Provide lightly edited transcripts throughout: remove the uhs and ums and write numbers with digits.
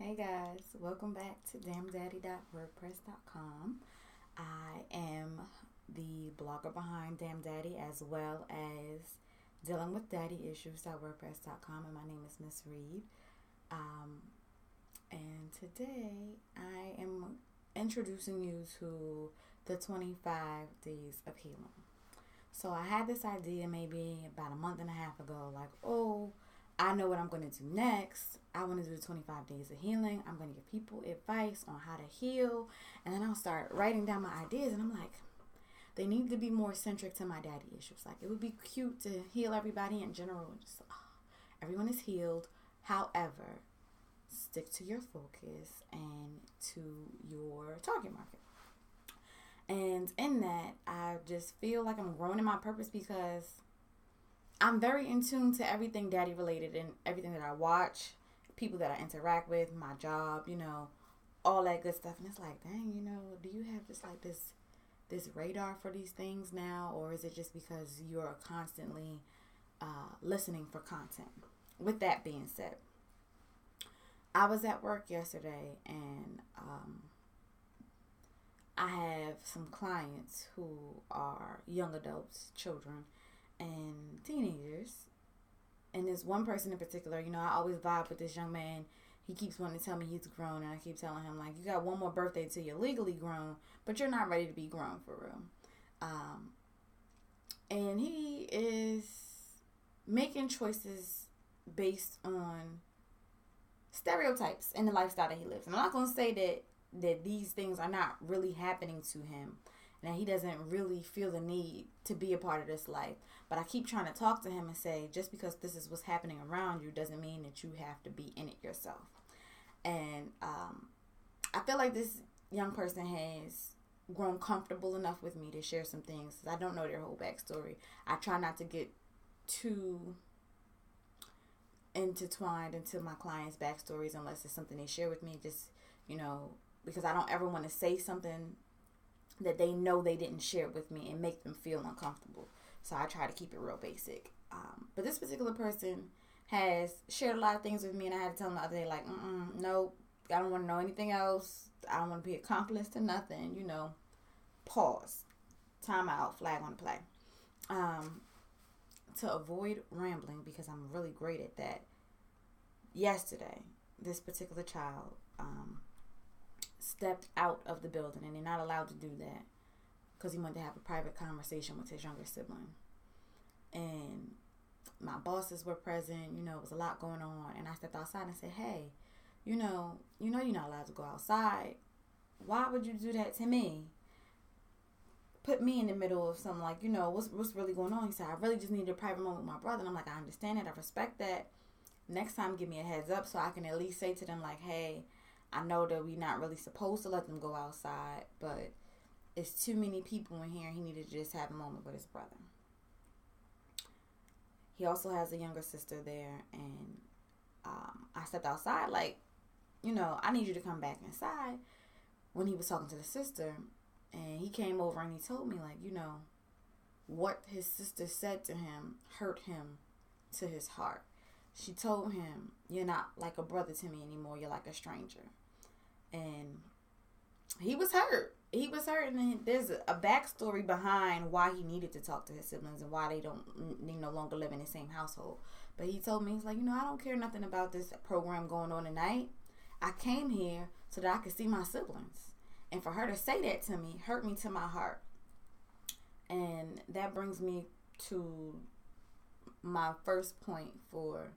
Hey guys, welcome back to DaaamnDaddy.wordpress.com. I am the blogger behind DaaamnDaddy as well as dealing with daddy issues.wordpress.com, and my name is Miss Reed. And today I am introducing you to the 25 days of healing. So I had this idea maybe about a month and a half ago, like, I know what I'm going to do next. I want to do the 25 days of healing. I'm going to give people advice on how to heal. And then I'll start writing down my ideas. And I'm like, they need to be more centric to my daddy issues. Like, it would be cute to heal everybody in general. Just, everyone is healed. However, stick to your focus and to your target market. And in that, I just feel like I'm growing in my purpose because I'm very in tune to everything daddy related and everything that I watch, people that I interact with, my job, all that good stuff. And it's like, dang, do you have just like this radar for these things now? Or is it just because you're constantly listening for content? With that being said, I was at work yesterday and I have some clients who are young adults, children, and teenagers. And there's one person in particular, I always vibe with this young man. He keeps wanting to tell me he's grown, and I keep telling him, like, you got one more birthday till you're legally grown, but you're not ready to be grown for real. And he is making choices based on stereotypes in the lifestyle that he lives. And I'm not going to say that these things are not really happening to him, and he doesn't really feel the need to be a part of this life. But I keep trying to talk to him and say, just because this is what's happening around you doesn't mean that you have to be in it yourself. And I feel like this young person has grown comfortable enough with me to share some things. I don't know their whole backstory. I try not to get too intertwined into my clients' backstories unless it's something they share with me. Just, because I don't ever want to say something that they know they didn't share with me and make them feel uncomfortable. So I try to keep it real basic. But this particular person has shared a lot of things with me, and I had to tell them the other day, like, no, I don't want to know anything else. I don't want to be accomplice to nothing, Pause. Time out. Flag on the play. To avoid rambling, because I'm really great at that, yesterday, this particular child stepped out of the building, and they're not allowed to do that because he wanted to have a private conversation with his younger sibling. And my bosses were present, it was a lot going on. And I stepped outside and said, hey, you're not allowed to go outside. Why would you do that to me? Put me in the middle of something like, what's really going on? He said, I really just need a private moment with my brother. And I'm like, I understand it. I respect that. Next time, give me a heads up so I can at least say to them, like, hey, I know that we're not really supposed to let them go outside, but it's too many people in here. He needed to just have a moment with his brother. He also has a younger sister there, and I stepped outside like, I need you to come back inside when he was talking to the sister. And he came over and he told me, like, what his sister said to him hurt him to his heart. She told him, you're not like a brother to me anymore. You're like a stranger. And he was hurt. And there's a backstory behind why he needed to talk to his siblings and why they no longer live in the same household. But he told me, he's like, I don't care nothing about this program going on tonight. I came here so that I could see my siblings. And for her to say that to me hurt me to my heart. And that brings me to my first point for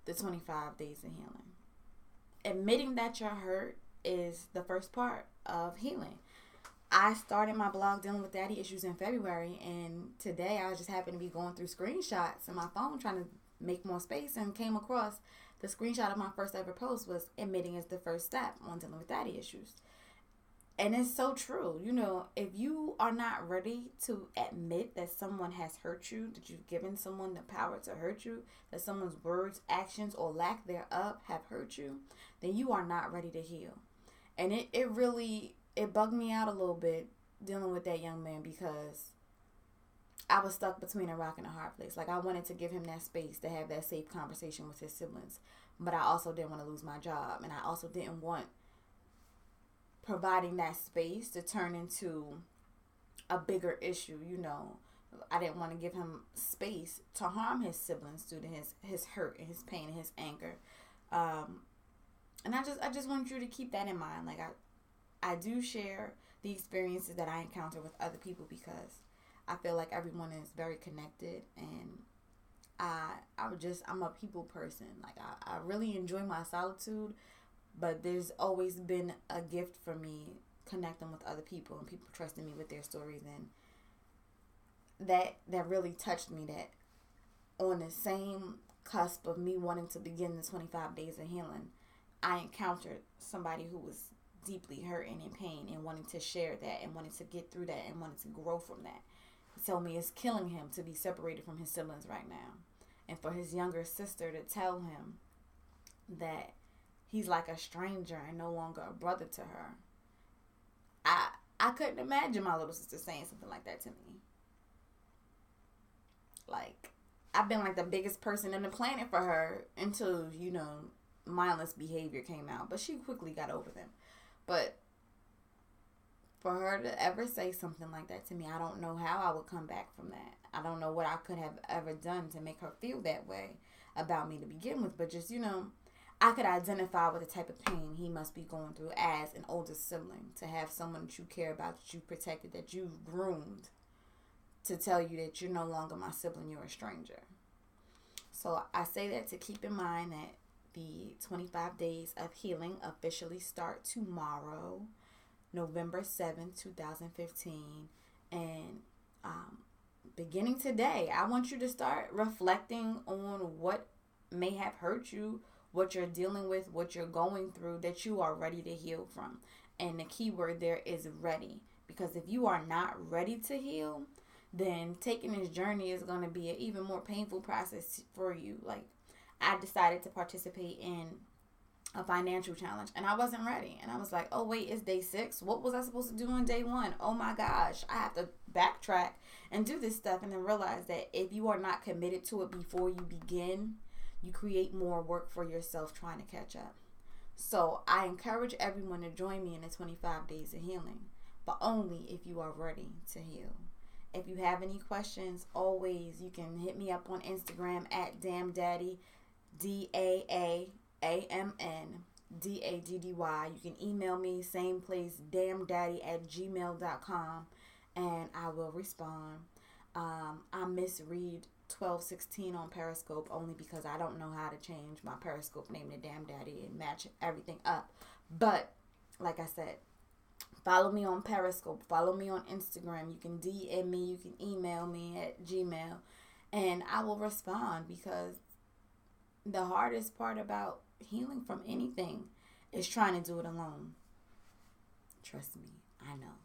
the 25 days of healing. Admitting that you're hurt is the first part of healing. I started my blog dealing with daddy issues in February, and today I just happened to be going through screenshots on my phone trying to make more space and came across the screenshot of my first ever post was admitting is the first step on dealing with daddy issues. And it's so true. If you are not ready to admit that someone has hurt you, that you've given someone the power to hurt you, that someone's words, actions, or lack thereof have hurt you, then you are not ready to heal. And it bugged me out a little bit dealing with that young man because I was stuck between a rock and a hard place. Like, I wanted to give him that space to have that safe conversation with his siblings. but I also didn't want to lose my job, and I also didn't want providing that space to turn into a bigger issue. I didn't want to give him space to harm his siblings due to his hurt and his pain and his anger. And I just want you to keep that in mind. Like, I do share the experiences that I encounter with other people because I feel like everyone is very connected, and I'm a people person. Like, I really enjoy my solitude, but there's always been a gift for me connecting with other people and people trusting me with their stories, and that really touched me. That on the same cusp of me wanting to begin the 25 days of healing, I encountered somebody who was deeply hurt and in pain and wanting to share that and wanting to get through that and wanting to grow from that. He told me it's killing him to be separated from his siblings right now, and for his younger sister to tell him that he's like a stranger and no longer a brother to her. I couldn't imagine my little sister saying something like that to me. Like, I've been like the biggest person in the planet for her until, mindless behavior came out. But she quickly got over them. But for her to ever say something like that to me, I don't know how I would come back from that. I don't know what I could have ever done to make her feel that way about me to begin with. But just, I could identify with the type of pain he must be going through as an older sibling. To have someone that you care about, that you protected, that you've groomed, to tell you that you're no longer my sibling, you're a stranger. So I say that to keep in mind that the 25 days of healing officially start tomorrow, November 7th, 2015. And beginning today, I want you to start reflecting on what may have hurt you, what you're dealing with, what you're going through, that you are ready to heal from. And the key word there is ready. Because if you are not ready to heal, then taking this journey is going to be an even more painful process for you. Like, I decided to participate in a financial challenge, and I wasn't ready. And I was like, oh, wait, it's day 6. What was I supposed to do on day 1? Oh, my gosh. I have to backtrack and do this stuff, and then realize that if you are not committed to it before you begin, you create more work for yourself trying to catch up. So I encourage everyone to join me in the 25 days of healing, but only if you are ready to heal. If you have any questions, always you can hit me up on Instagram at DaaamnDaddy, DaaamnDaddy. You can email me, same place, DaaamnDaddy@gmail.com, and I will respond. I misread 1216 on Periscope only because I don't know how to change my Periscope name to DaaamnDaddy and match everything up. But like I said, follow me on Periscope. Follow me on Instagram. You can DM me. You can email me at Gmail. And I will respond, because the hardest part about healing from anything is trying to do it alone. Trust me, I know.